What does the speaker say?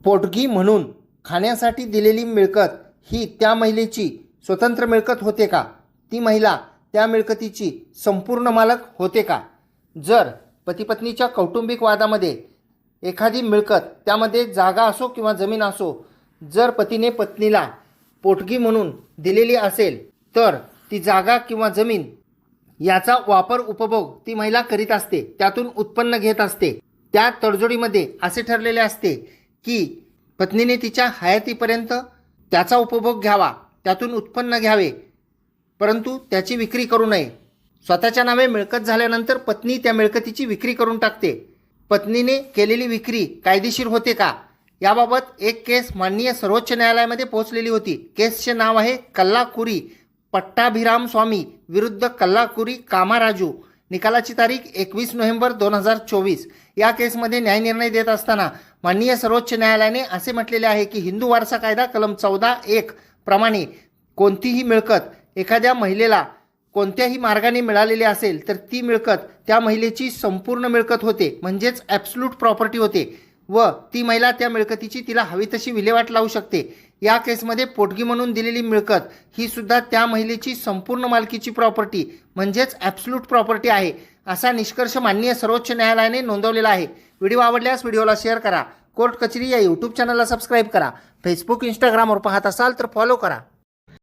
पोटगी म्हणून खाण्यासाठी दिलेली मिळकत ही त्या महिलेची स्वतंत्र मिळकत होते का? ती महिला त्या मिळकतीची संपूर्ण मालक होते का? जर पतीपत्नीच्या कौटुंबिक वादामध्ये एखादी मिळकत, त्यामध्ये जागा असो किंवा जमीन असो, जर पतीने पत्नीला पोटगी म्हणून दिलेली असेल तर ती जागा किंवा जमीन याचा वापर उपभोग ती महिला करीत असते, त्यातून उत्पन्न घेत असते. त्या तडजोडीमध्ये असे ठरलेले असते की पत्नीने तिच्या हयातीपर्यंत त्याचा उपभोग घ्यावा, त्यातून उत्पन्न घ्यावे, परंतु त्याची विक्री करू नये. स्वतःच्या नावे मिळकत झाल्यानंतर पत्नी त्या मिळकतीची विक्री करून टाकते. पत्नीने केलेली विक्री कायदेशीर होते का? याबाबत एक केस माननीय सर्वोच्च न्यायालयामध्ये पोहोचलेली होती. केसचे नाव आहे कल्लाकुरी पट्टाभिराम स्वामी विरुद्ध कल्लाकुरी कामाराजू. निकालाची तारीख 21 नोव्हेंबर 2024. या केसमध्ये न्यायनिर्णय देत असताना माननीय सर्वोच्च न्यायालयाने असे म्हटलेले आहे की हिंदू वारसा कायदा कलम 14(1) प्रमाणे कोणतीही मिळकत एखाद्या महिलेला कोणत्याही मार्गाने मिळालेली असेल तर ती मिळकत त्या महिलेची संपूर्ण मिळकत होते, म्हणजेच ॲब्सोल्यूट प्रॉपर्टी होते व ती महिला त्या मिळकतीची तिला हवी तशी विल्हेवाट लावू शकते. या केसमध्ये पोटगी म्हणून दिलेली मिळकत ही सुद्धा त्या महिलेची संपूर्ण मालकीची प्रॉपर्टी म्हणजेच ॲब्सोल्यूट प्रॉपर्टी आहे, असा निष्कर्ष माननीय सर्वोच्च न्यायालयाने नोंदवलेला आहे. व्हिडिओ आवडल्यास व्हिडिओला शेअर करा. कोर्ट कचेरी या यूट्यूब चॅनलला सबस्क्राईब करा. फेसबुक इंस्टाग्रामवर पाहत असाल तर फॉलो करा.